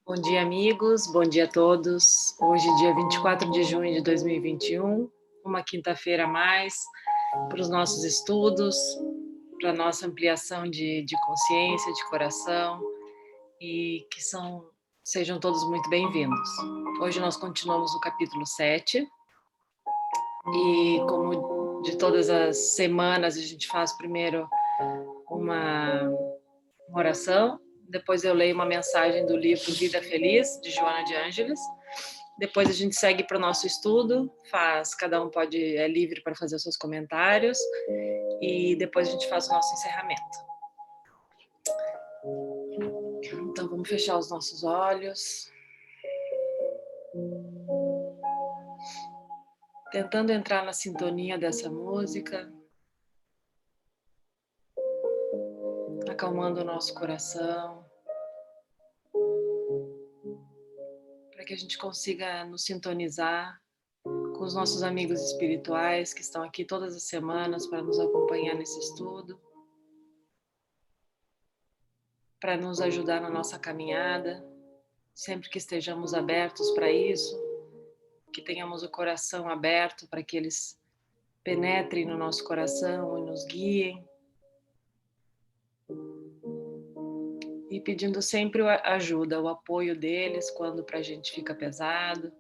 Bom dia, amigos. Bom dia a todos. Hoje, dia 24 de junho de 2021, uma quinta-feira a mais para os nossos estudos, para a nossa ampliação de consciência, de coração, e que sejam todos muito bem-vindos. Hoje nós continuamos no capítulo 7, e como de todas as semanas, a gente faz primeiro uma oração. Depois eu leio uma mensagem do livro Vida Feliz, de Joana de Ângeles. Depois a gente segue para o nosso estudo, cada um é livre para fazer os seus comentários, e depois a gente faz o nosso encerramento. Então vamos fechar os nossos olhos. Tentando entrar na sintonia dessa música, acalmando o nosso coração, para que a gente consiga nos sintonizar com os nossos amigos espirituais que estão aqui todas as semanas para nos acompanhar nesse estudo, para nos ajudar na nossa caminhada, sempre que estejamos abertos para isso, que tenhamos o coração aberto para que eles penetrem no nosso coração e nos guiem. E pedindo sempre a ajuda, o apoio deles quando para a gente fica pesado,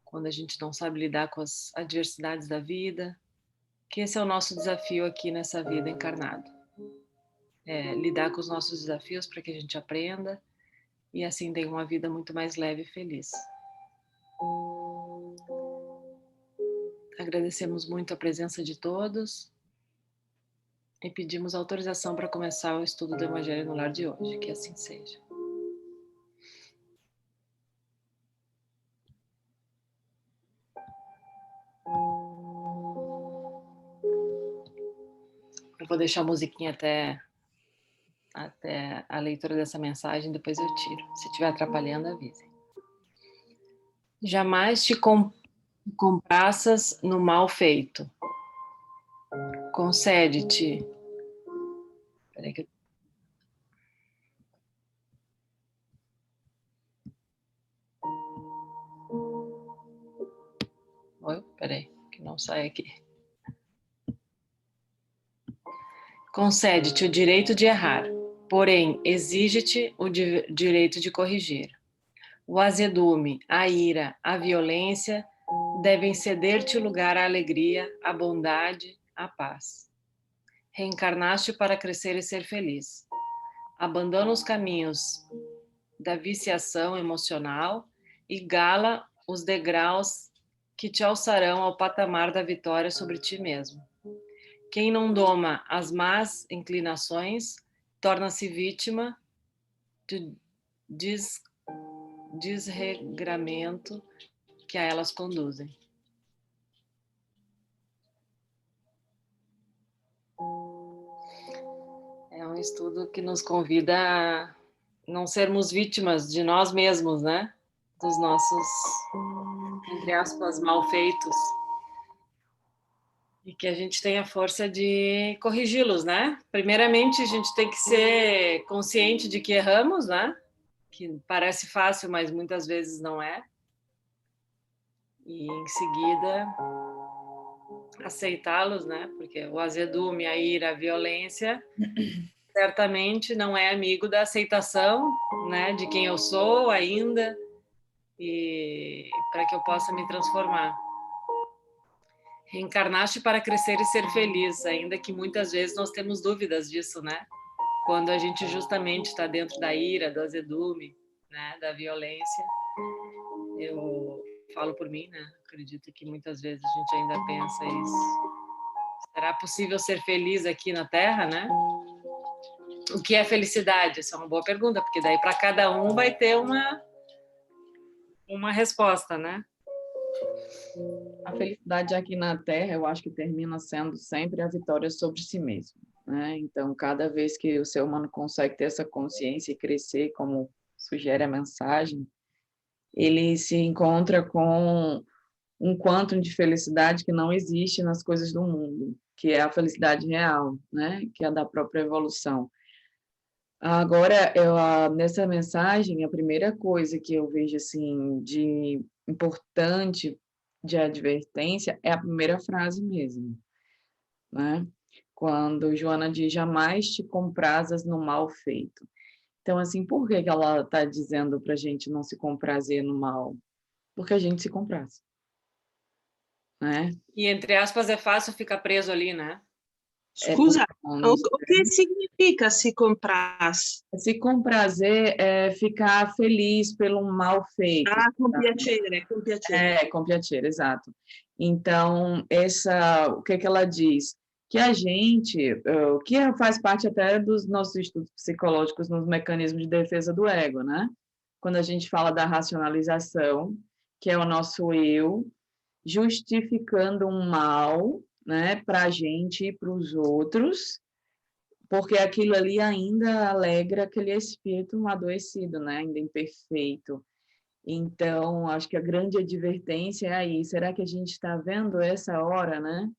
quando a gente não sabe lidar com as adversidades da vida, que esse é o nosso desafio aqui nessa vida encarnada. Lidar com os nossos desafios para que a gente aprenda e assim tenha uma vida muito mais leve e feliz. Agradecemos muito a presença de todos e pedimos autorização para começar o estudo do Evangelho no Lar de hoje, que assim seja. Eu vou deixar a musiquinha até a leitura dessa mensagem, depois eu tiro. Se estiver atrapalhando, avisem. Jamais te compraças no mal feito. Concede-te. Peraí que eu... Oi, peraí, que não sai aqui. Concede-te o direito de errar, porém exige-te o direito de corrigir. O azedume, a ira, a violência devem ceder-te lugar à alegria, à bondade, à paz. Reencarnaste para crescer e ser feliz. Abandona os caminhos da viciação emocional e gala os degraus que te alçarão ao patamar da vitória sobre ti mesmo. Quem não doma as más inclinações torna-se vítima de desregramento que a elas conduzem. É um estudo que nos convida a não sermos vítimas de nós mesmos, né? Dos nossos, entre aspas, malfeitos. E que a gente tenha força de corrigi-los, né? Primeiramente, a gente tem que ser consciente de que erramos, né? Que parece fácil, mas muitas vezes não é. E em seguida, aceitá-los, né? Porque o azedume, a ira, a violência, certamente não é amigo da aceitação, né? De quem eu sou ainda, e para que eu possa me transformar. Reencarnaste para crescer e ser feliz, ainda que muitas vezes nós temos dúvidas disso, né? Quando a gente justamente está dentro da ira, do azedume, né? Da violência. Eu falo por mim, né? Acredito que muitas vezes a gente ainda pensa isso. Será possível ser feliz aqui na Terra, né? O que é felicidade? Essa é uma boa pergunta, porque daí para cada um vai ter uma resposta, né? A felicidade aqui na Terra, eu acho que termina sendo sempre a vitória sobre si mesmo, né? Então, cada vez que o ser humano consegue ter essa consciência e crescer, como sugere a mensagem, ele se encontra com um quantum de felicidade que não existe nas coisas do mundo, que é a felicidade real, né? Que é a da própria evolução. Agora, nessa mensagem, a primeira coisa que eu vejo assim de importante de advertência é a primeira frase mesmo, né? Quando Joana diz: "Jamais te comprazas no mal feito". Então, assim, por que que ela está dizendo para a gente não se comprazer no mal? Porque a gente se compraz, né? E, entre aspas, é fácil ficar preso ali, né? É porque Scusa, o que significa se compras? se comprazer é ficar feliz pelo mal feito. Ah, com piacere, com piacere. É, com piacere, exato. Então, o que que ela diz? Que a gente, o que faz parte até dos nossos estudos psicológicos nos mecanismos de defesa do ego, né? Quando a gente fala da racionalização, que é o nosso eu justificando um mal, né, para a gente e para os outros, porque aquilo ali ainda alegra aquele espírito adoecido, né, ainda imperfeito. Então, acho que a grande advertência é aí, será que a gente está vendo essa hora, né?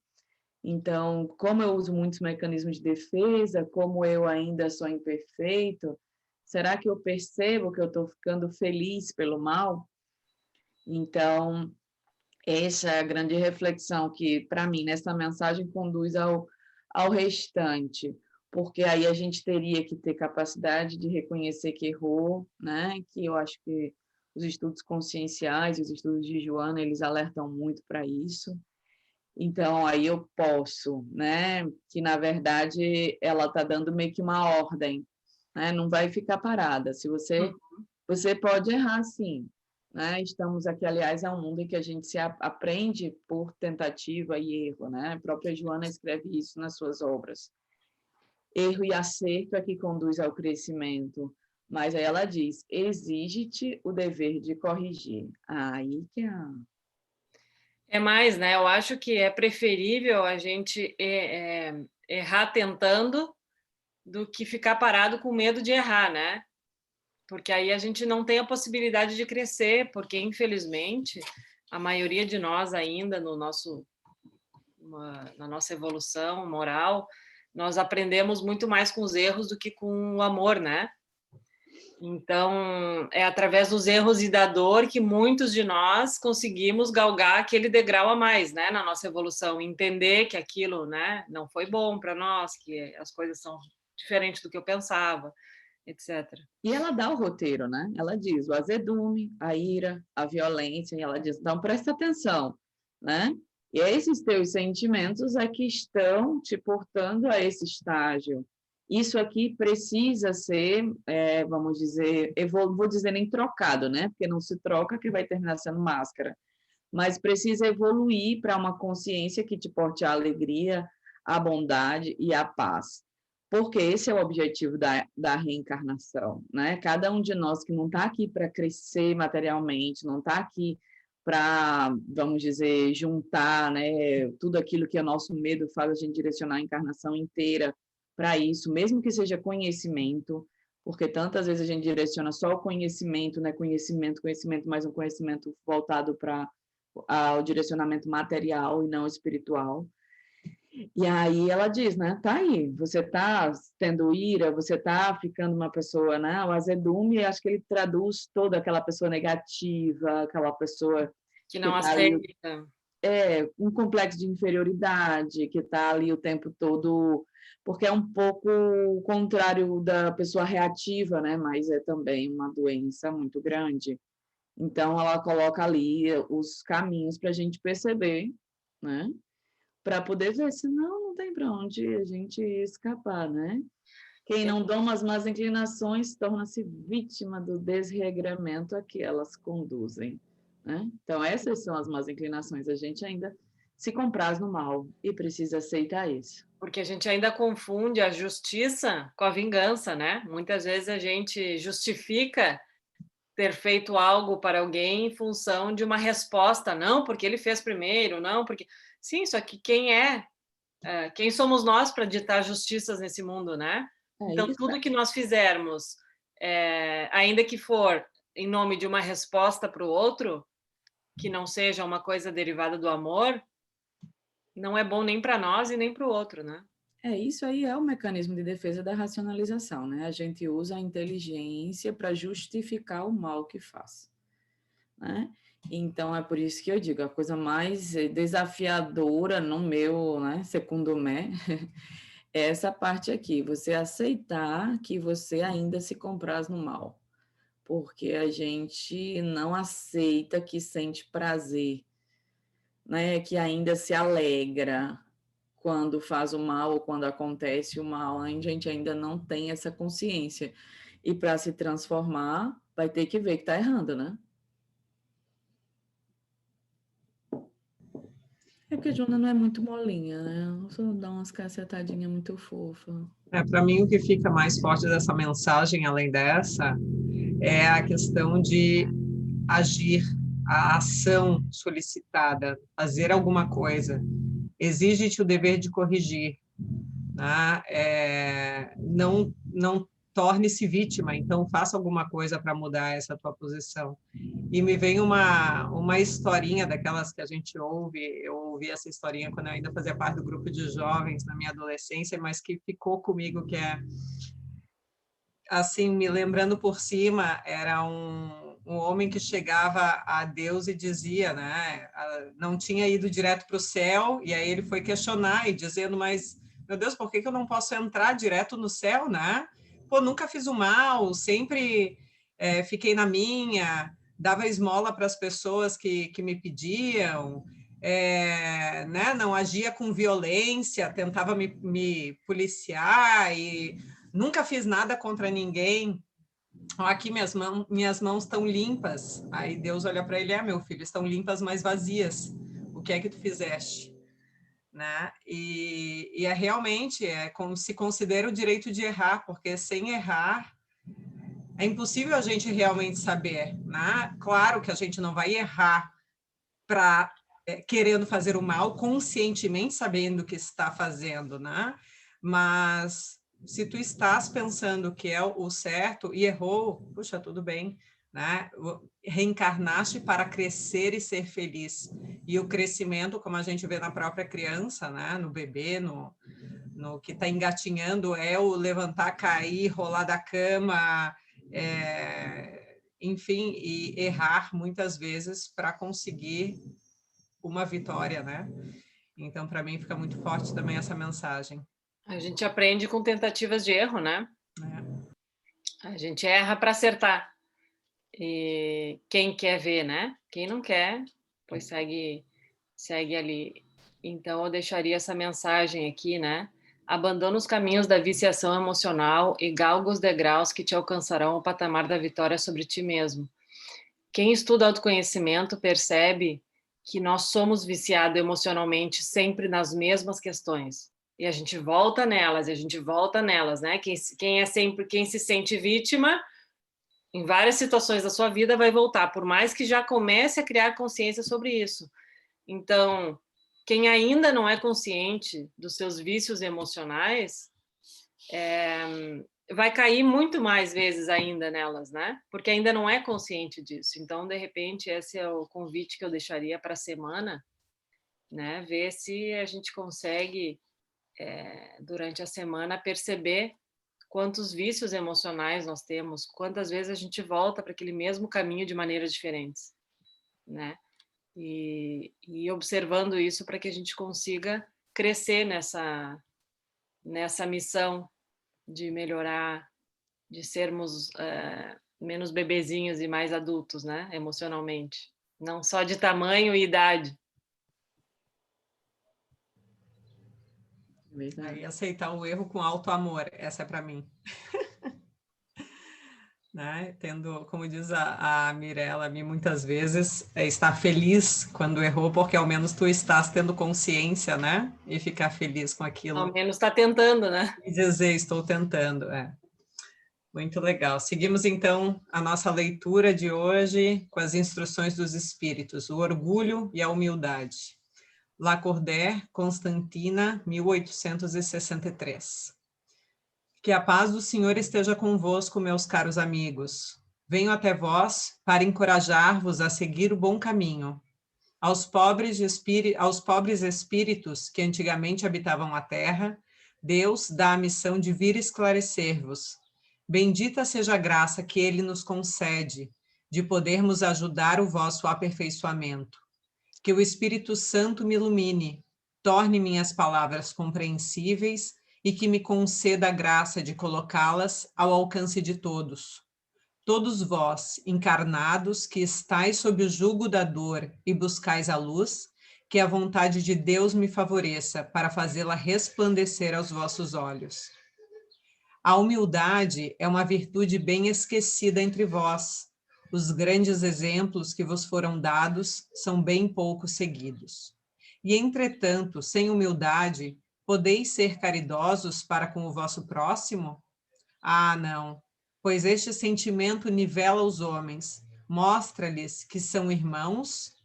Então, como eu uso muitos mecanismos de defesa, como eu ainda sou imperfeito, será que eu percebo que eu estou ficando feliz pelo mal? Então, essa é a grande reflexão que, para mim, nessa mensagem conduz ao restante, porque aí a gente teria que ter capacidade de reconhecer que errou, né? Que eu acho que os estudos conscienciais, os estudos de Joana, eles alertam muito para isso. Então, aí eu posso, né? Que, na verdade, ela está dando meio que uma ordem, né? Não vai ficar parada. Se você pode errar, sim, né? Estamos aqui, aliás, é um mundo em que a gente se aprende por tentativa e erro, né? A própria Joana escreve isso nas suas obras. Erro e acerto é que conduz ao crescimento. Mas aí ela diz: exige-te o dever de corrigir. Aí que é. É mais, né? Eu acho que é preferível a gente errar tentando do que ficar parado com medo de errar, né? Porque aí a gente não tem a possibilidade de crescer, porque infelizmente a maioria de nós ainda na nossa evolução moral, nós aprendemos muito mais com os erros do que com o amor, né? Então, é através dos erros e da dor que muitos de nós conseguimos galgar aquele degrau a mais, né, na nossa evolução, entender que aquilo, né, não foi bom para nós, que as coisas são diferentes do que eu pensava, etc. E ela dá o roteiro, né? Ela diz o azedume, a ira, a violência, e ela diz: então presta atenção, né? E esses teus sentimentos é que estão te portando a esse estágio. Isso aqui precisa ser, vamos dizer, vou dizer nem trocado, né? Porque não se troca que vai terminar sendo máscara. Mas precisa evoluir para uma consciência que te porte a alegria, a bondade e a paz. Porque esse é o objetivo da reencarnação, né? Cada um de nós que não está aqui para crescer materialmente, não está aqui para, vamos dizer, juntar, né, tudo aquilo que o nosso medo faz a gente direcionar a encarnação inteira para isso, mesmo que seja conhecimento, porque tantas vezes a gente direciona só o conhecimento, né, conhecimento, mas um conhecimento voltado para o direcionamento material e não espiritual. E aí ela diz, né? Tá aí, você tá tendo ira, você tá ficando uma pessoa, né? O azedume, acho que ele traduz toda aquela pessoa negativa, aquela pessoa Que que não tá ali, aceita. um complexo de inferioridade, que tá ali o tempo todo, porque é um pouco o contrário da pessoa reativa, né? Mas é também uma doença muito grande. Então, ela coloca ali os caminhos para a gente perceber, né? Para poder ver, senão não tem para onde a gente escapar, né? Quem não doma as más inclinações torna-se vítima do desregramento a que elas conduzem, né? Então, essas são as más inclinações. A gente ainda se compraz no mal e precisa aceitar isso. Porque a gente ainda confunde a justiça com a vingança, né? Muitas vezes a gente justifica ter feito algo para alguém em função de uma resposta, não porque ele fez primeiro, não porque... Sim, só que quem somos nós para ditar justiças nesse mundo, né? Então, Isso. tudo que nós fizermos, ainda que for em nome de uma resposta para o outro, que não seja uma coisa derivada do amor, não é bom nem para nós e nem para o outro, né? Isso aí é o mecanismo de defesa da racionalização, né? A gente usa a inteligência para justificar o mal que faz, né? Então, é por isso que eu digo, a coisa mais desafiadora no meu, né, segundo mé, é essa parte aqui, você aceitar que você ainda se compraz no mal, porque a gente não aceita que sente prazer, né, que ainda se alegra quando faz o mal ou quando acontece o mal, a gente ainda não tem essa consciência. E para se transformar, vai ter que ver que está errando, né? É porque a Juna não é muito molinha, né? Só dá umas cacetadinhas muito fofas. Para mim, o que fica mais forte dessa mensagem, além dessa, é a questão de agir, a ação solicitada, fazer alguma coisa. Exige-te o dever de corrigir, né? Não torne-se vítima, então faça alguma coisa para mudar essa tua posição. E me vem uma historinha daquelas que a gente ouve, eu ouvi essa historinha quando eu ainda fazia parte do grupo de jovens na minha adolescência, mas que ficou comigo, que é, assim, me lembrando por cima, era um homem que chegava a Deus e dizia, né, não tinha ido direto para o céu, e aí ele foi questionar e dizendo, mas, meu Deus, por que eu não posso entrar direto no céu, né? Pô, nunca fiz o mal, sempre fiquei na minha, dava esmola para as pessoas que me pediam, né, não agia com violência, tentava me policiar e nunca fiz nada contra ninguém. Aqui minhas mãos estão limpas. Aí Deus olha para ele, meu filho, estão limpas, mas vazias. O que é que tu fizeste? Né? E realmente como se considera o direito de errar, porque sem errar é impossível a gente realmente saber. Né? Claro que a gente não vai errar para querendo fazer o mal, conscientemente sabendo o que está fazendo, né? Mas se tu estás pensando que é o certo e errou, puxa, tudo bem, né? Reencarnaste para crescer e ser feliz. E o crescimento, como a gente vê na própria criança, né? No bebê, no que está engatinhando, é o levantar, cair, rolar da cama, enfim, e errar muitas vezes para conseguir uma vitória, né? Então, para mim, fica muito forte também essa mensagem. A gente aprende com tentativas de erro, né? A gente erra para acertar. E quem quer ver, né? Quem não quer, pois segue ali. Então, eu deixaria essa mensagem aqui, né? Abandona os caminhos da viciação emocional e galga os degraus que te alcançarão ao patamar da vitória sobre ti mesmo. Quem estuda autoconhecimento percebe que nós somos viciados emocionalmente sempre nas mesmas questões. E a gente volta nelas, né? Quem se sente vítima, em várias situações da sua vida, vai voltar, por mais que já comece a criar consciência sobre isso. Então, quem ainda não é consciente dos seus vícios emocionais, vai cair muito mais vezes ainda nelas, né? Porque ainda não é consciente disso. Então, de repente, esse é o convite que eu deixaria para a semana, né? Ver se a gente consegue, durante a semana, perceber quantos vícios emocionais nós temos, quantas vezes a gente volta para aquele mesmo caminho de maneiras diferentes, né? E observando isso para que a gente consiga crescer nessa missão de melhorar, de sermos menos bebezinhos e mais adultos, né? Emocionalmente. Não só de tamanho e idade. E aceitar o erro com alto amor, essa é para mim. Né? Tendo, como diz a Mirella, muitas vezes, estar feliz quando errou, porque ao menos tu estás tendo consciência, né? E ficar feliz com aquilo. Ao menos está tentando, né? E dizer, estou tentando, Muito legal. Seguimos, então, a nossa leitura de hoje com as instruções dos espíritos, o orgulho e a humildade. Lacordaire, Constantina, 1863. Que a paz do Senhor esteja convosco, meus caros amigos. Venho até vós para encorajar-vos a seguir o bom caminho. Aos pobres espíritos que antigamente habitavam a terra, Deus dá a missão de vir esclarecer-vos. Bendita seja a graça que ele nos concede, de podermos ajudar o vosso aperfeiçoamento. Que o Espírito Santo me ilumine, torne minhas palavras compreensíveis e que me conceda a graça de colocá-las ao alcance de todos. Todos vós, encarnados, que estáis sob o jugo da dor e buscais a luz, que a vontade de Deus me favoreça para fazê-la resplandecer aos vossos olhos. A humildade é uma virtude bem esquecida entre vós. Os grandes exemplos que vos foram dados são bem pouco seguidos. E, entretanto, sem humildade, podeis ser caridosos para com o vosso próximo? Ah, não, pois este sentimento nivela os homens, mostra-lhes que são irmãos,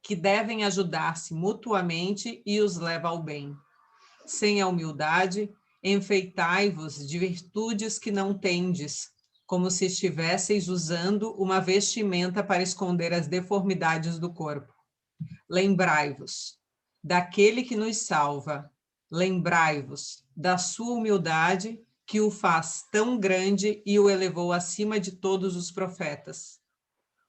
que devem ajudar-se mutuamente e os leva ao bem. Sem a humildade, enfeitai-vos de virtudes que não tendes, como se estivesseis usando uma vestimenta para esconder as deformidades do corpo. Lembrai-vos daquele que nos salva, lembrai-vos da sua humildade, que o faz tão grande e o elevou acima de todos os profetas.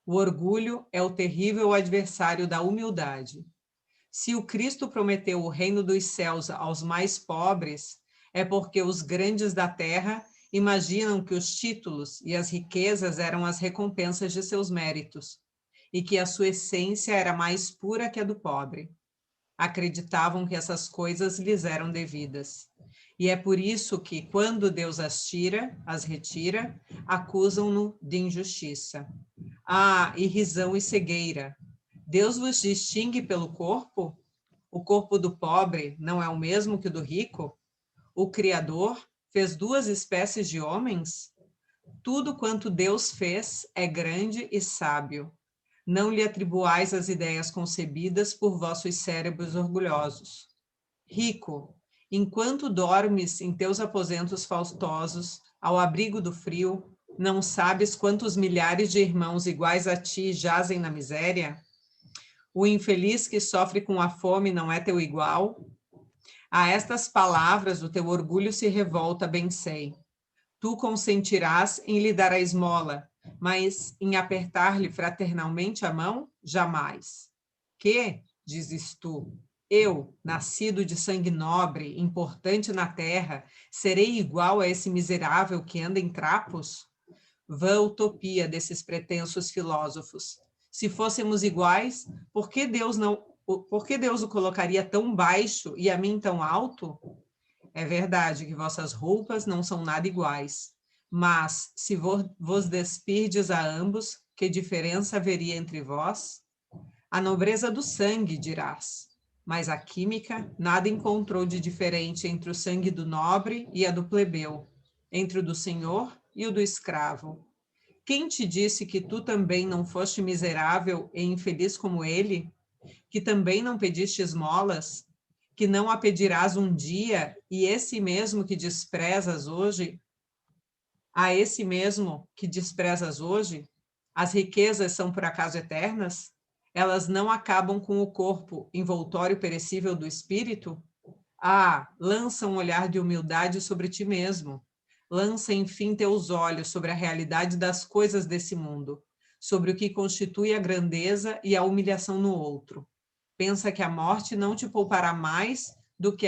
O orgulho é o terrível adversário da humildade. Se o Cristo prometeu o reino dos céus aos mais pobres, é porque os grandes da terra imaginam que os títulos e as riquezas eram as recompensas de seus méritos, e que a sua essência era mais pura que a do pobre. Acreditavam que essas coisas lhes eram devidas. E é por isso que, quando Deus as retira, acusam-no de injustiça. Ah, irrisão e cegueira! Deus vos distingue pelo corpo? O corpo do pobre não é o mesmo que o do rico? O Criador fez duas espécies de homens? Tudo quanto Deus fez é grande e sábio. Não lhe atribuais as ideias concebidas por vossos cérebros orgulhosos. Rico, enquanto dormes em teus aposentos faustosos, ao abrigo do frio, não sabes quantos milhares de irmãos iguais a ti jazem na miséria? O infeliz que sofre com a fome não é teu igual? A estas palavras o teu orgulho se revolta, bem sei. Tu consentirás em lhe dar a esmola, mas em apertar-lhe fraternalmente a mão, jamais. Que, dizes tu, eu, nascido de sangue nobre, importante na terra, serei igual a esse miserável que anda em trapos? Vã utopia desses pretensos filósofos. Se fôssemos iguais, por que Deus o colocaria tão baixo e a mim tão alto? É verdade que vossas roupas não são nada iguais, mas se vos despirdes a ambos, que diferença haveria entre vós? A nobreza do sangue, dirás, mas a química nada encontrou de diferente entre o sangue do nobre e a do plebeu, entre o do senhor e o do escravo. Quem te disse que tu também não foste miserável e infeliz como ele? Que também não pediste esmolas? Que não a pedirás um dia, e esse mesmo que desprezas hoje, a esse mesmo que desprezas hoje, as riquezas são por acaso eternas? Elas não acabam com o corpo, envoltório perecível do espírito? Ah, lança um olhar de humildade sobre ti mesmo. Lança, enfim, teus olhos sobre a realidade das coisas desse mundo, sobre o que constitui a grandeza e a humilhação no outro. Pensa que a morte não te poupará mais do que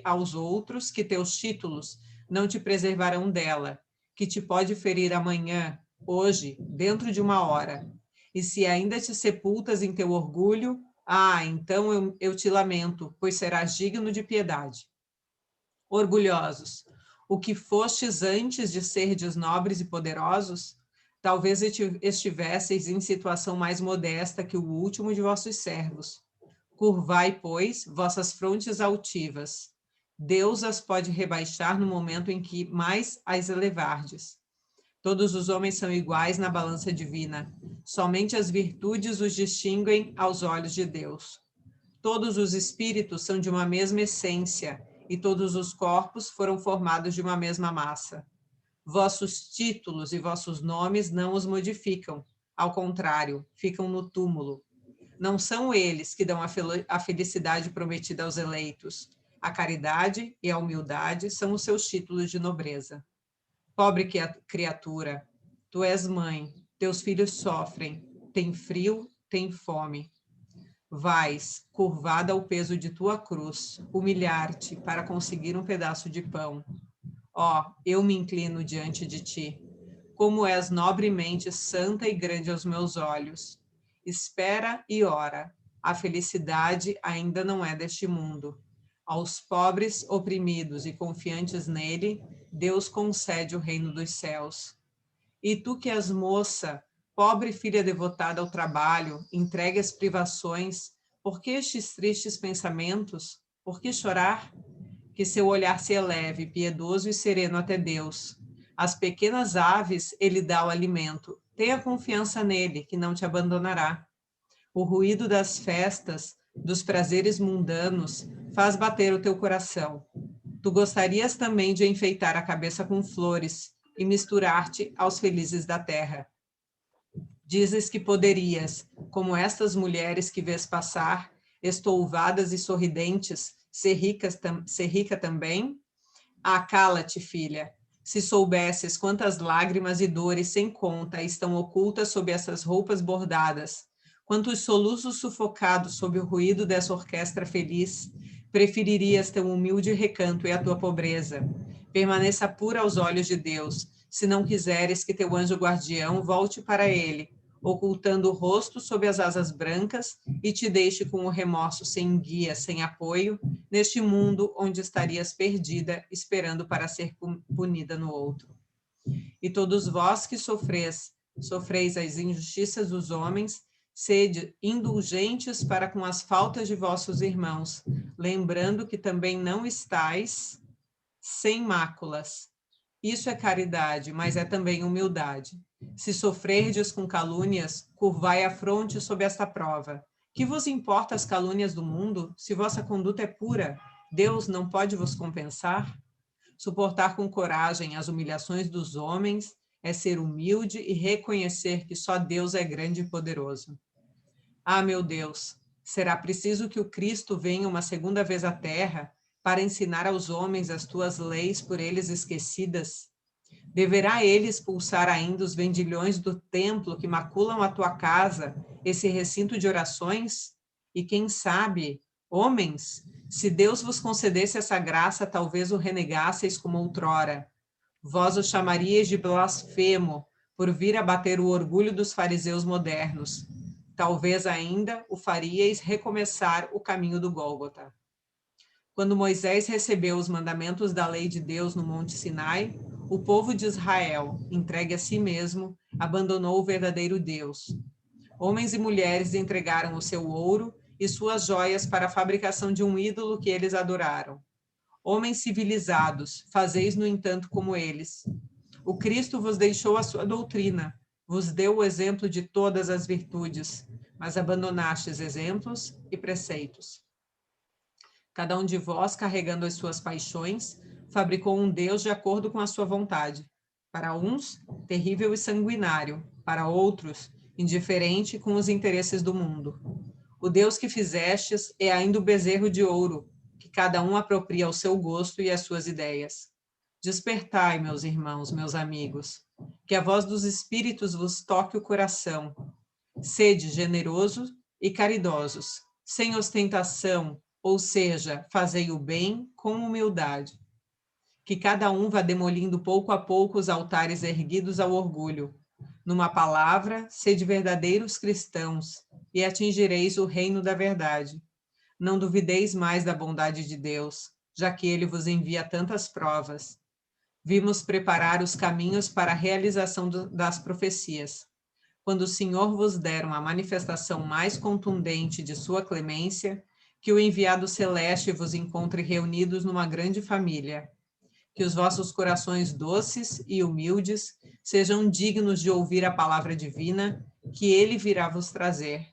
aos outros, que teus títulos não te preservarão dela, que te pode ferir amanhã, hoje, dentro de uma hora. E se ainda te sepultas em teu orgulho, então eu te lamento, pois serás digno de piedade. Orgulhosos, o que fostes antes de serdes nobres e poderosos, talvez estivesseis em situação mais modesta que o último de vossos servos. Curvai, pois, vossas frontes altivas. Deus as pode rebaixar no momento em que mais as elevardes. Todos os homens são iguais na balança divina. Somente as virtudes os distinguem aos olhos de Deus. Todos os espíritos são de uma mesma essência, e todos os corpos foram formados de uma mesma massa. Vossos títulos e vossos nomes não os modificam. Ao contrário, ficam no túmulo. Não são eles que dão a felicidade prometida aos eleitos. A caridade e a humildade são os seus títulos de nobreza. Pobre criatura, tu és mãe, teus filhos sofrem, têm frio, têm fome. Vais, curvada ao peso de tua cruz, humilhar-te para conseguir um pedaço de pão. Ó, eu me inclino diante de ti. Como és nobremente santa e grande aos meus olhos. Espera e ora. A felicidade ainda não é deste mundo. Aos pobres, oprimidos e confiantes nele, Deus concede o reino dos céus. E tu que és moça, pobre filha devotada ao trabalho, entregue às privações, por que estes tristes pensamentos? Por que chorar? Que seu olhar se eleve, piedoso e sereno até Deus. Às pequenas aves ele dá o alimento. Tenha confiança nele, que não te abandonará. O ruído das festas, dos prazeres mundanos, faz bater o teu coração. Tu gostarias também de enfeitar a cabeça com flores e misturar-te aos felizes da terra. Dizes que poderias, como estas mulheres que vês passar, estouvadas e sorridentes, ser rica também? Ah, cala-te, filha. Se soubesses quantas lágrimas e dores sem conta estão ocultas sob essas roupas bordadas, quantos soluços sufocados sob o ruído dessa orquestra feliz, preferirias teu humilde recanto e a tua pobreza. Permaneça pura aos olhos de Deus, se não quiseres que teu anjo guardião volte para ele, ocultando o rosto sob as asas brancas e te deixe com o remorso sem guia, sem apoio, neste mundo onde estarias perdida, esperando para ser punida no outro. E todos vós que sofreis as injustiças dos homens, sede indulgentes para com as faltas de vossos irmãos, lembrando que também não estáis sem máculas. Isso é caridade, mas é também humildade. Se sofrerdes com calúnias, curvai a fronte sob esta prova. Que vos importa as calúnias do mundo, se vossa conduta é pura? Deus não pode vos compensar? Suportar com coragem as humilhações dos homens é ser humilde e reconhecer que só Deus é grande e poderoso. Ah, meu Deus, será preciso que o Cristo venha uma segunda vez à terra para ensinar aos homens as tuas leis por eles esquecidas? Deverá ele expulsar ainda os vendilhões do templo que maculam a tua casa, esse recinto de orações? E quem sabe, homens, se Deus vos concedesse essa graça, talvez o renegasseis como outrora. Vós o chamaríeis de blasfemo, por vir abater o orgulho dos fariseus modernos. Talvez ainda o faríeis recomeçar o caminho do Gólgota. Quando Moisés recebeu os mandamentos da lei de Deus no Monte Sinai, o povo de Israel, entregue a si mesmo, abandonou o verdadeiro Deus. Homens e mulheres entregaram o seu ouro e suas joias para a fabricação de um ídolo que eles adoraram. Homens civilizados, fazeis, no entanto, como eles. O Cristo vos deixou a sua doutrina, vos deu o exemplo de todas as virtudes, mas abandonastes exemplos e preceitos. Cada um de vós, carregando as suas paixões, fabricou um Deus de acordo com a sua vontade. Para uns, terrível e sanguinário, para outros, indiferente com os interesses do mundo. O Deus que fizestes é ainda o bezerro de ouro, que cada um apropria ao seu gosto e às suas ideias. Despertai, meus irmãos, meus amigos, que a voz dos espíritos vos toque o coração. Sede generosos e caridosos, sem ostentação, ou seja, fazei o bem com humildade. Que cada um vá demolindo pouco a pouco os altares erguidos ao orgulho. Numa palavra, sede verdadeiros cristãos, e atingireis o reino da verdade. Não duvideis mais da bondade de Deus, já que ele vos envia tantas provas. Vimos preparar os caminhos para a realização das profecias. Quando o Senhor vos der uma manifestação mais contundente de sua clemência, que o enviado celeste vos encontre reunidos numa grande família. Que os vossos corações doces e humildes sejam dignos de ouvir a palavra divina, que ele virá vos trazer.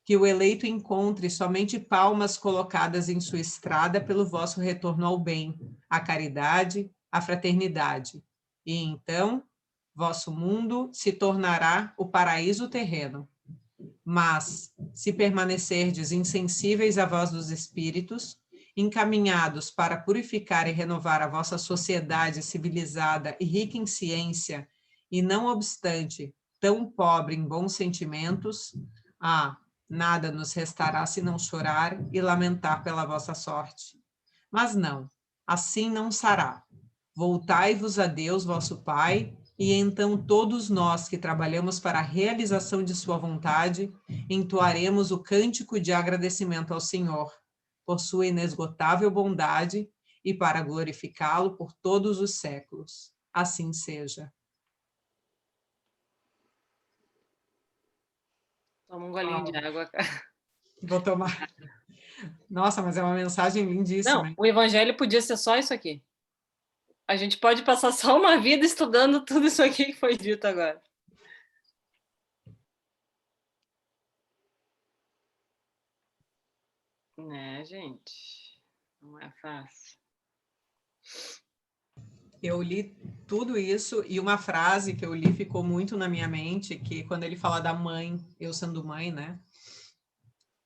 Que o eleito encontre somente palmas colocadas em sua estrada pelo vosso retorno ao bem, à caridade, à fraternidade. E então, vosso mundo se tornará o paraíso terreno. Mas, se permanecerdes insensíveis à voz dos espíritos, encaminhados para purificar e renovar a vossa sociedade civilizada e rica em ciência, e não obstante tão pobre em bons sentimentos, nada nos restará senão chorar e lamentar pela vossa sorte. Mas não, assim não será. Voltai-vos a Deus, vosso Pai, e então todos nós que trabalhamos para a realização de sua vontade, entoaremos o cântico de agradecimento ao Senhor, por sua inesgotável bondade e para glorificá-lo por todos os séculos. Assim seja. Toma um golinho de água, cara. Vou tomar. Nossa, mas é uma mensagem lindíssima. Não, o evangelho podia ser só isso aqui. A gente pode passar só uma vida estudando tudo isso aqui que foi dito agora. Né, gente? Não é fácil. Eu li tudo isso e uma frase que eu li ficou muito na minha mente, que quando ele fala da mãe, eu sendo mãe, né?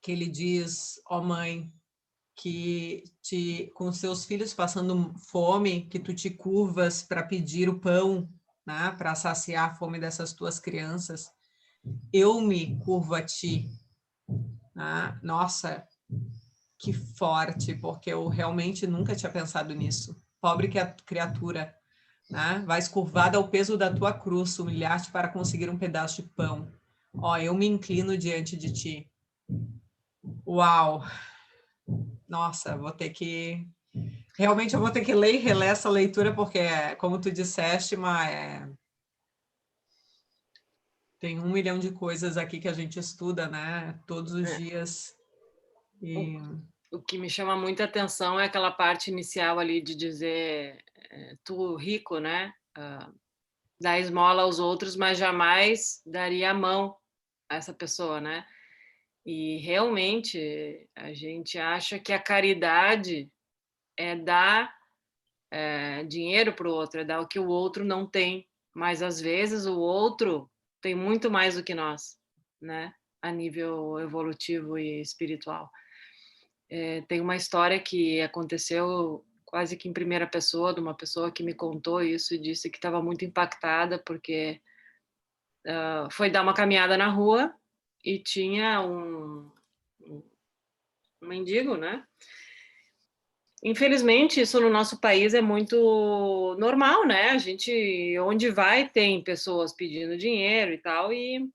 Que ele diz, ó mãe, que com seus filhos passando fome, que tu te curvas para pedir o pão, né? Para saciar a fome dessas tuas crianças. Eu me curvo a ti. Né? Nossa, que forte, porque eu realmente nunca tinha pensado nisso. Pobre criatura, né? Vais curvada ao peso da tua cruz, humilhar-te para conseguir um pedaço de pão. Ó, eu me inclino diante de ti. Uau! Nossa, realmente eu vou ter que ler e reler essa leitura, porque, como tu disseste, tem 1 milhão de coisas aqui que a gente estuda, né? Todos os dias. E... O que me chama muita atenção é aquela parte inicial ali de dizer tu rico, né? Dá esmola aos outros, mas jamais daria a mão a essa pessoa, né? E realmente a gente acha que a caridade é dar dinheiro para o outro, é dar o que o outro não tem. Mas às vezes o outro tem muito mais do que nós, né? A nível evolutivo e espiritual. Tem uma história que aconteceu quase que em primeira pessoa, de uma pessoa que me contou isso e disse que estava muito impactada porque foi dar uma caminhada na rua e tinha um mendigo, né? Infelizmente, isso no nosso país é muito normal, né? A gente, onde vai, tem pessoas pedindo dinheiro e tal, e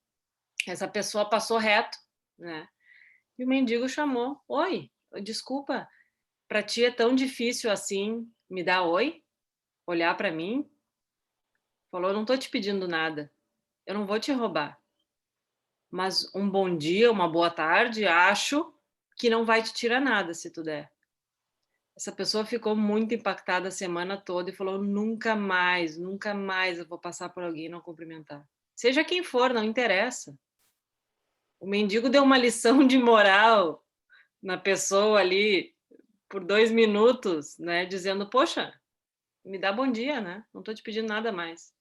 essa pessoa passou reto, né? E o mendigo chamou: oi, desculpa, para ti é tão difícil assim me dar oi, olhar para mim? Falou: não tô te pedindo nada, eu não vou te roubar, mas um bom dia, uma boa tarde, acho que não vai te tirar nada se tu der. Essa pessoa ficou muito impactada a semana toda e falou: nunca mais eu vou passar por alguém e não cumprimentar. Seja quem for, não interessa. O mendigo deu uma lição de moral na pessoa ali por 2 minutos, né? Dizendo: poxa, me dá bom dia, né? Não estou te pedindo nada mais.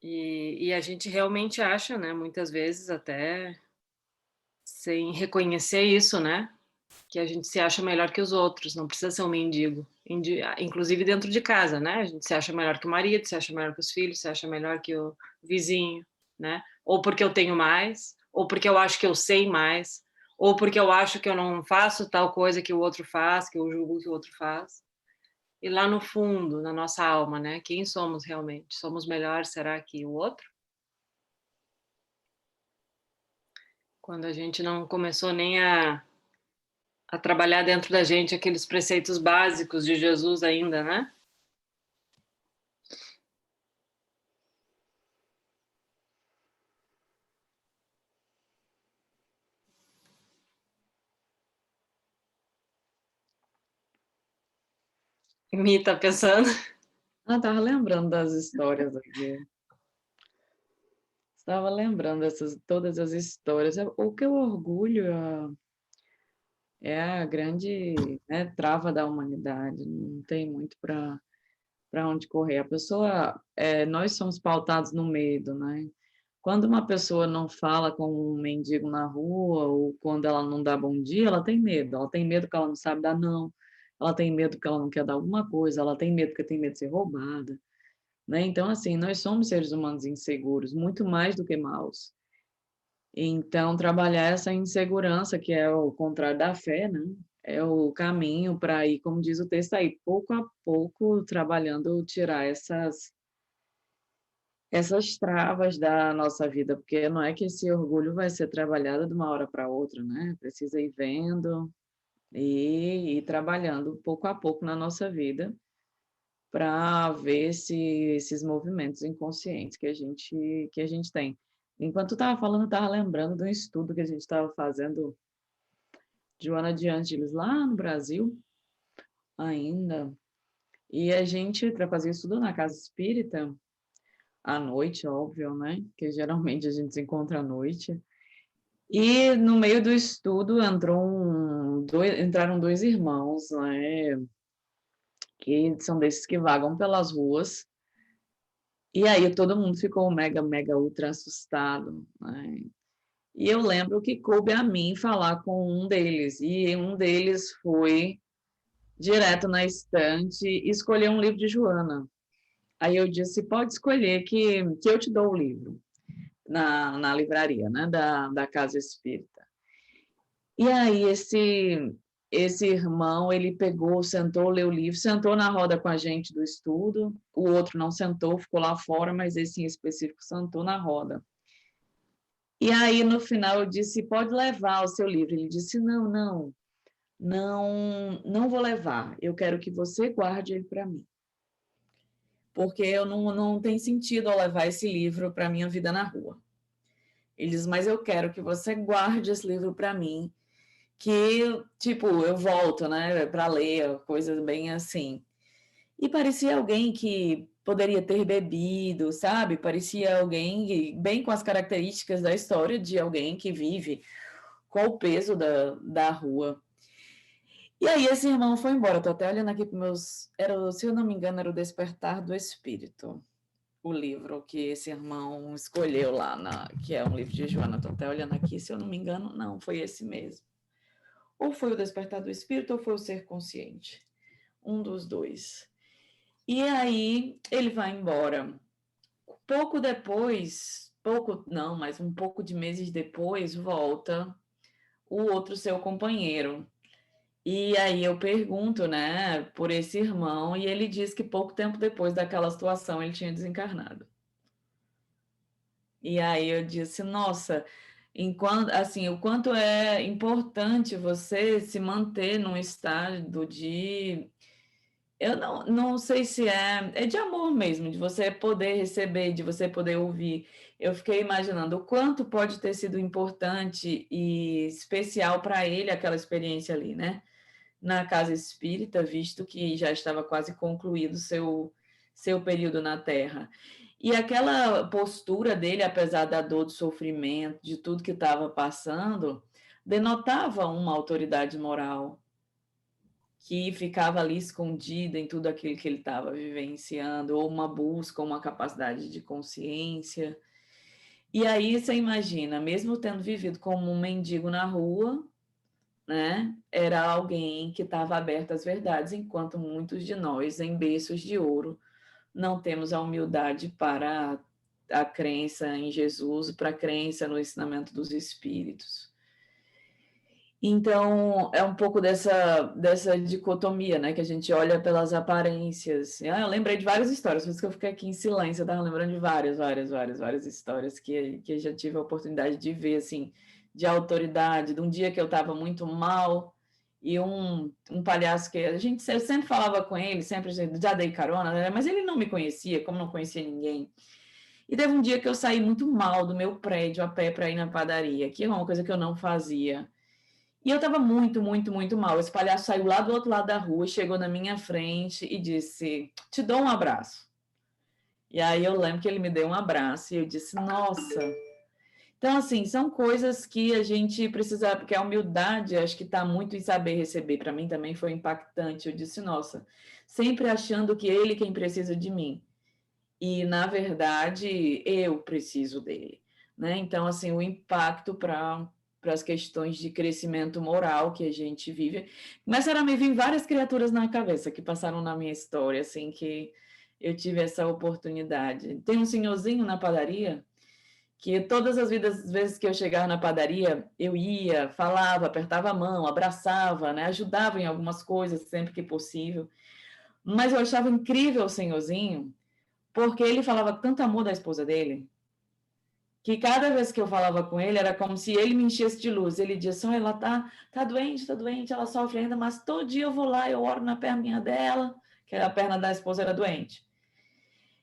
E a gente realmente acha, né? Muitas vezes até sem reconhecer isso, né? Que a gente se acha melhor que os outros, não precisa ser um mendigo, inclusive dentro de casa, né? A gente se acha melhor que o marido, se acha melhor que os filhos, se acha melhor que o vizinho, né? Ou porque eu tenho mais, ou porque eu acho que eu sei mais, ou porque eu acho que eu não faço tal coisa que o outro faz, que eu julgo que o outro faz. E lá no fundo, na nossa alma, né? Quem somos realmente? Somos melhores, será que o outro? Quando a gente não começou nem a trabalhar dentro da gente aqueles preceitos básicos de Jesus ainda, né? Mi tá pensando? Estava lembrando das histórias aqui. Estava lembrando todas as histórias. O que eu orgulho é a grande, né, trava da humanidade. Não tem muito para onde correr. A pessoa, nós somos pautados no medo, né? Quando uma pessoa não fala com um mendigo na rua, ou quando ela não dá bom dia, ela tem medo. Ela tem medo que ela não sabe dar não, ela tem medo que ela não quer dar alguma coisa, ela tem medo porque tem medo de ser roubada, né. Então, assim, nós somos seres humanos inseguros, muito mais do que maus. Então, trabalhar essa insegurança, que é o contrário da fé, né, é o caminho para ir, como diz o texto aí, pouco a pouco trabalhando tirar essas travas da nossa vida, porque não é que esse orgulho vai ser trabalhado de uma hora para outra, né, precisa ir vendo e ir trabalhando pouco a pouco na nossa vida, para ver esses movimentos inconscientes que a gente tem. Enquanto tu estava falando, eu estava lembrando de um estudo que a gente estava fazendo, Joana de Ângeles, lá no Brasil, ainda, e a gente para fazer estudo na casa espírita, à noite, óbvio, né, que geralmente a gente se encontra à noite, e no meio do estudo entraram 2 irmãos, né, que são desses que vagam pelas ruas, e aí todo mundo ficou mega, mega, ultra assustado, né. E eu lembro que coube a mim falar com um deles, e um deles foi direto na estante e escolher um livro de Joana. Aí eu disse: "Pode escolher que eu te dou o livro", na livraria, né, da casa espírita. E aí esse irmão, ele pegou, sentou, leu o livro, sentou na roda com a gente do estudo, o outro não sentou, ficou lá fora, mas esse em específico sentou na roda. E aí, no final, eu disse: "Pode levar o seu livro". Ele disse: "Não, não, não vou levar, eu quero que você guarde ele para mim, porque eu não tem sentido eu levar esse livro para minha vida na rua". Ele diz: "Mas eu quero que você guarde esse livro para mim, que, tipo, eu volto, né, para ler", coisas bem assim. E parecia alguém que poderia ter bebido, sabe, parecia alguém bem com as características da história de alguém que vive com o peso da rua. E aí esse irmão foi embora, tô até olhando aqui para meus, se eu não me engano, era o Despertar do Espírito, o livro que esse irmão escolheu lá, que é um livro de Joana, tô até olhando aqui, se eu não me engano, não, foi esse mesmo. Ou foi o Despertar do Espírito ou foi o Ser Consciente, um dos dois. E aí ele vai embora. Pouco depois, pouco não, mas um pouco de meses depois, volta o outro seu companheiro. E aí eu pergunto, né, por esse irmão, e ele diz que pouco tempo depois daquela situação ele tinha desencarnado. E aí eu disse: "Nossa, enquanto assim, o quanto é importante você se manter num estado de", eu não sei se é de amor mesmo, de você poder receber, de você poder ouvir. Eu fiquei imaginando o quanto pode ter sido importante e especial para ele aquela experiência ali, né, na casa espírita, visto que já estava quase concluído seu período na Terra. E aquela postura dele, apesar da dor, do sofrimento, de tudo que estava passando, denotava uma autoridade moral, que ficava ali escondida em tudo aquilo que ele estava vivenciando, ou uma busca, uma capacidade de consciência. E aí você imagina, mesmo tendo vivido como um mendigo na rua, né, era alguém que estava aberto às verdades, enquanto muitos de nós, em berços de ouro, não temos a humildade para a crença em Jesus, para a crença no ensinamento dos espíritos. Então, é um pouco dessa dicotomia, né, que a gente olha pelas aparências. Eu lembrei de várias histórias, por isso que eu fiquei aqui em silêncio, eu estava lembrando de várias histórias que eu já tive a oportunidade de ver, assim, de autoridade, de um dia que eu estava muito mal, e um palhaço que eu sempre falava com ele, sempre já dei carona, né, mas ele não me conhecia, como não conhecia ninguém. E teve um dia que eu saí muito mal do meu prédio a pé para ir na padaria, que é uma coisa que eu não fazia. E eu estava muito, muito, muito mal. Esse palhaço saiu lá do outro lado da rua, chegou na minha frente e disse: "Te dou um abraço". E aí eu lembro que ele me deu um abraço e eu disse: "Nossa". Então, assim, são coisas que a gente precisa, porque a humildade acho que está muito em saber receber. Para mim também foi impactante. Eu disse: "Nossa", sempre achando que ele quem precisa de mim. E, na verdade, eu preciso dele. né? Então, assim, o impacto para as questões de crescimento moral que a gente vive. Começaram a me vir várias criaturas na cabeça que passaram na minha história, assim, que eu tive essa oportunidade. Tem um senhorzinho na padaria que todas as vezes que eu chegava na padaria, eu ia, falava, apertava a mão, abraçava, né? Ajudava em algumas coisas sempre que possível. Mas eu achava incrível o senhorzinho, porque ele falava tanto amor da esposa dele, que cada vez que eu falava com ele, era como se ele me enchesse de luz. Ele dizia assim, ela tá doente, ela sofre ainda, mas todo dia eu vou lá, eu oro na perninha dela, que a perna da esposa era doente.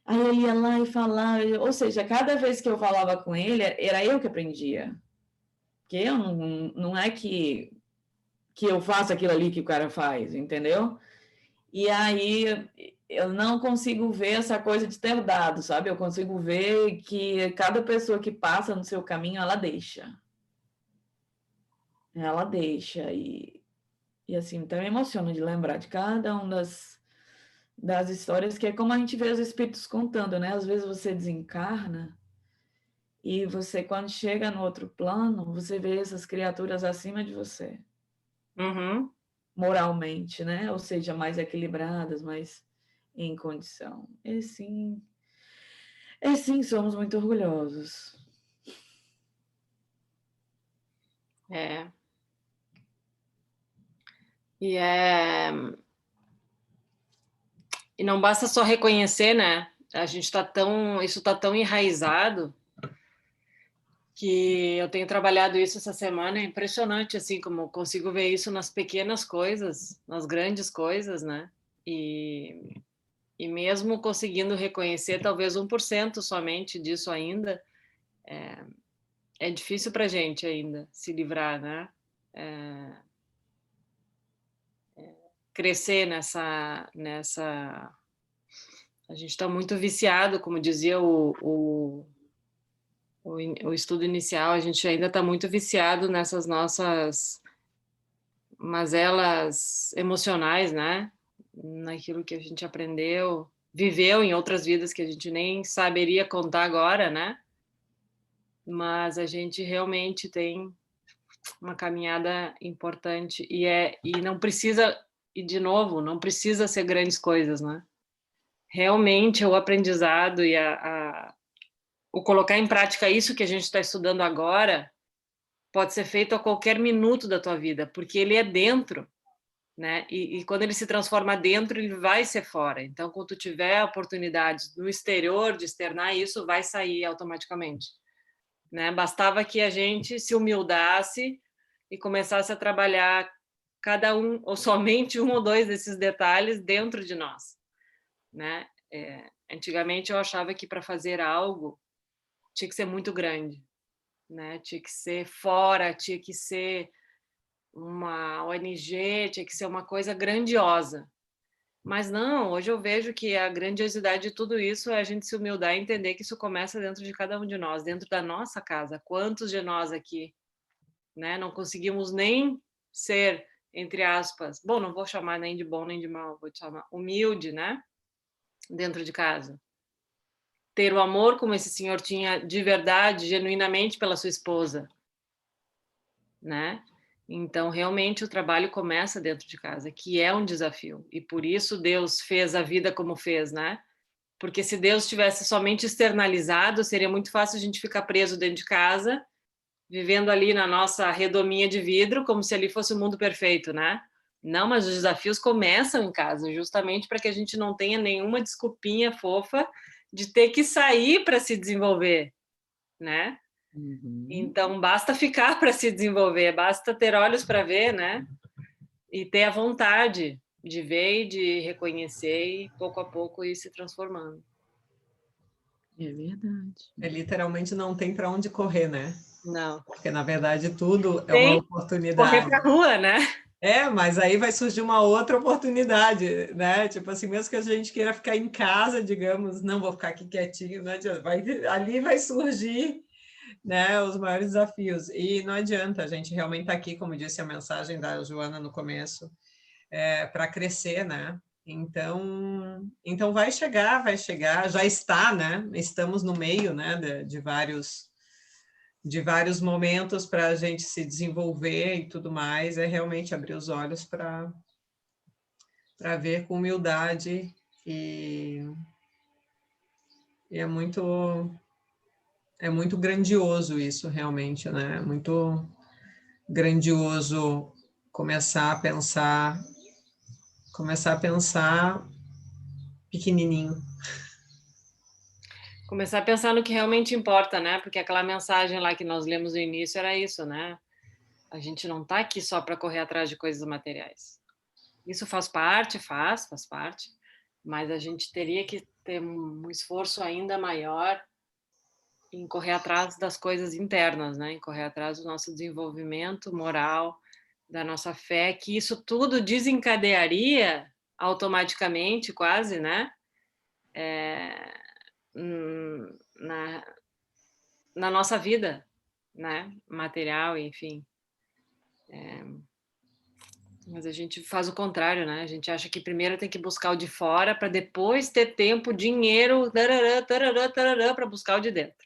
Aí ele ia lá e falava, ou seja, cada vez que eu falava com ele, era eu que aprendia. Porque eu não é que eu faço aquilo ali que o cara faz, entendeu? E aí eu não consigo ver essa coisa de ter dado, sabe? Eu consigo ver que cada pessoa que passa no seu caminho, ela deixa. Ela deixa. E assim, então me emociona de lembrar de cada uma das histórias, que é como a gente vê os espíritos contando, né? Às vezes você desencarna e você, quando chega no outro plano, você vê essas criaturas acima de você. Uhum. Moralmente, né? Ou seja, mais equilibradas, mais em condição. E sim, somos muito orgulhosos. É. E é. E não basta só reconhecer, né? A gente isso tá tão enraizado que eu tenho trabalhado isso essa semana. É impressionante, assim, como eu consigo ver isso nas pequenas coisas, nas grandes coisas, né? E mesmo conseguindo reconhecer talvez 1% somente disso ainda, é difícil para a gente ainda se livrar, né? Crescer nessa. A gente está muito viciado, como dizia o estudo inicial, a gente ainda está muito viciado nessas nossas mazelas emocionais, né? Naquilo que a gente aprendeu, viveu em outras vidas que a gente nem saberia contar agora, né? Mas a gente realmente tem uma caminhada importante e não precisa, e de novo, não precisa ser grandes coisas, né? Realmente o aprendizado e o colocar em prática isso que a gente está estudando agora pode ser feito a qualquer minuto da tua vida, porque ele é dentro, né? E quando ele se transforma dentro, ele vai ser fora. Então, quando tu tiver oportunidades no exterior de externar isso, vai sair automaticamente, né? Bastava que a gente se humildasse e começasse a trabalhar cada um, ou somente um ou dois desses detalhes dentro de nós, né? Antigamente eu achava que para fazer algo tinha que ser muito grande, né? Tinha que ser fora, tinha que ser uma ONG, tinha que ser uma coisa grandiosa. Mas não, hoje eu vejo que a grandiosidade de tudo isso é a gente se humildar e entender que isso começa dentro de cada um de nós, dentro da nossa casa. Quantos de nós aqui, né, não conseguimos nem ser, entre aspas, bom, não vou chamar nem de bom nem de mal, vou te chamar humilde, né, dentro de casa. Ter o amor como esse senhor tinha de verdade, genuinamente pela sua esposa, né? Então, realmente, o trabalho começa dentro de casa, que é um desafio. E por isso Deus fez a vida como fez, né? Porque se Deus tivesse somente externalizado, seria muito fácil a gente ficar preso dentro de casa, vivendo ali na nossa redominha de vidro, como se ali fosse o mundo perfeito, né? Não, mas os desafios começam em casa, justamente para que a gente não tenha nenhuma desculpinha fofa de ter que sair para se desenvolver, né? Uhum. Então, basta ficar para se desenvolver, basta ter olhos para ver, né? E ter a vontade de ver e de reconhecer e, pouco a pouco, ir se transformando. É verdade. Literalmente não tem para onde correr, né? Não. Porque, na verdade, tudo é uma oportunidade. Correr para a rua, né? Mas aí vai surgir uma outra oportunidade, né? Tipo assim, mesmo que a gente queira ficar em casa, digamos, não vou ficar aqui quietinho, não adianta. Ali vai surgir, né, os maiores desafios. E não adianta, a gente realmente está aqui, como disse a mensagem da Joana no começo, para crescer, né? Então vai chegar, já está, né? Estamos no meio, né, de vários de vários momentos para a gente se desenvolver e tudo mais, é realmente abrir os olhos para ver com humildade e é muito grandioso isso realmente, né? É muito grandioso começar a pensar pequenininho. Começar a pensar no que realmente importa, né? Porque aquela mensagem lá que nós lemos no início era isso, né? A gente não está aqui só para correr atrás de coisas materiais. Isso faz parte, faz parte, mas a gente teria que ter um esforço ainda maior em correr atrás das coisas internas, né? Em correr atrás do nosso desenvolvimento moral, da nossa fé, que isso tudo desencadearia automaticamente, quase, né? Na, na nossa vida, né? Material, enfim. Mas a gente faz o contrário, né? A gente acha que primeiro tem que buscar o de fora para depois ter tempo, dinheiro, para buscar o de dentro.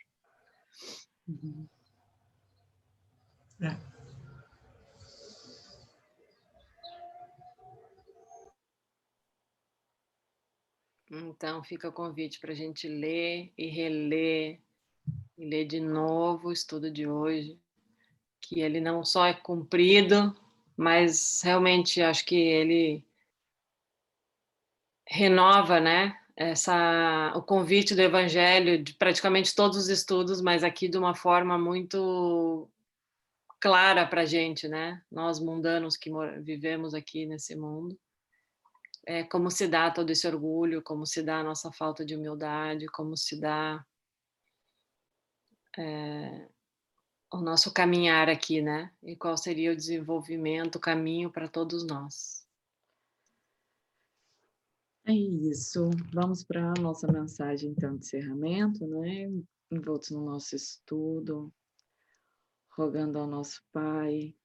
É. Então fica o convite para a gente ler e reler e ler de novo o estudo de hoje, que ele não só é cumprido, mas realmente acho que ele renova, né? O convite do Evangelho de praticamente todos os estudos, mas aqui de uma forma muito clara para a gente, né? Nós mundanos que vivemos aqui nesse mundo, como se dá todo esse orgulho, como se dá a nossa falta de humildade, como se dá o nosso caminhar aqui, né? E qual seria o desenvolvimento, o caminho para todos nós. É isso. Vamos para a nossa mensagem, então, de encerramento, né? Envoltos no nosso estudo, rogando ao nosso Pai,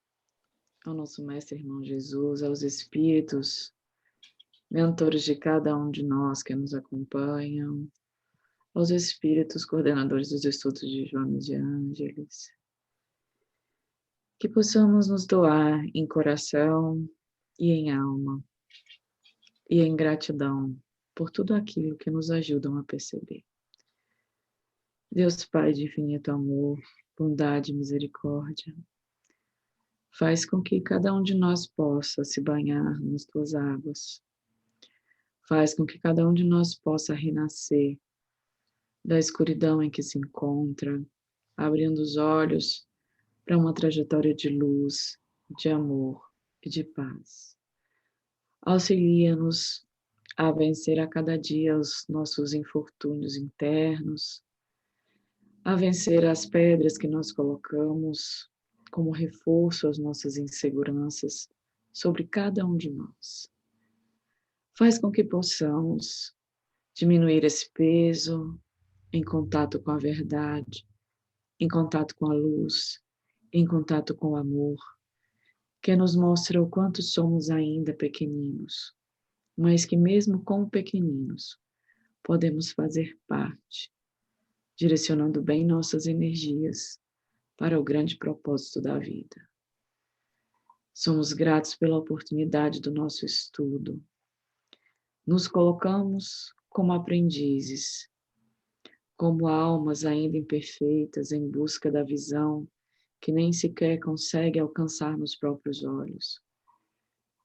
ao nosso Mestre Irmão Jesus, aos Espíritos, mentores de cada um de nós que nos acompanham, aos Espíritos coordenadores dos estudos de Joana de Ângeles, que possamos nos doar em coração e em alma, e em gratidão por tudo aquilo que nos ajudam a perceber. Deus Pai de infinito amor, bondade e misericórdia, faz com que cada um de nós possa se banhar nas tuas águas. Faz com que cada um de nós possa renascer da escuridão em que se encontra, abrindo os olhos para uma trajetória de luz, de amor e de paz. Auxilia-nos a vencer a cada dia os nossos infortúnios internos, a vencer as pedras que nós colocamos como reforço às nossas inseguranças sobre cada um de nós. Faz com que possamos diminuir esse peso em contato com a verdade, em contato com a luz, em contato com o amor, que nos mostra o quanto somos ainda pequeninos, mas que mesmo como pequeninos, podemos fazer parte, direcionando bem nossas energias para o grande propósito da vida. Somos gratos pela oportunidade do nosso estudo. Nos colocamos como aprendizes, como almas ainda imperfeitas em busca da visão que nem sequer consegue alcançar nos próprios olhos,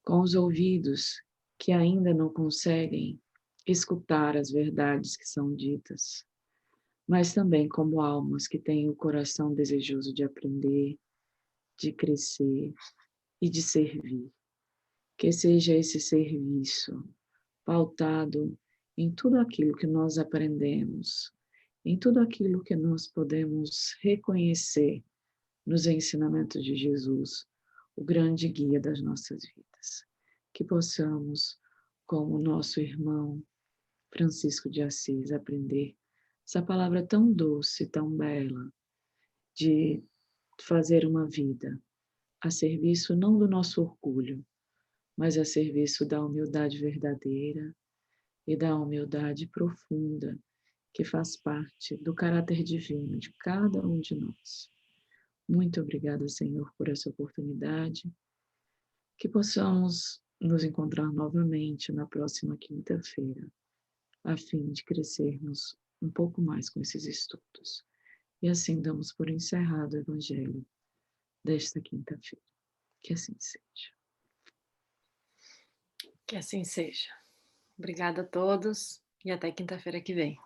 com os ouvidos que ainda não conseguem escutar as verdades que são ditas, mas também como almas que têm o coração desejoso de aprender, de crescer e de servir. Que seja esse serviço pautado em tudo aquilo que nós aprendemos, em tudo aquilo que nós podemos reconhecer nos ensinamentos de Jesus, o grande guia das nossas vidas. Que possamos, como nosso irmão Francisco de Assis, aprender essa palavra tão doce, tão bela, de fazer uma vida a serviço não do nosso orgulho, mas a serviço da humildade verdadeira e da humildade profunda que faz parte do caráter divino de cada um de nós. Muito obrigada, Senhor, por essa oportunidade. Que possamos nos encontrar novamente na próxima quinta-feira, a fim de crescermos um pouco mais com esses estudos. E assim damos por encerrado o Evangelho desta quinta-feira. Que assim seja. Que assim seja. Obrigada a todos e até quinta-feira que vem.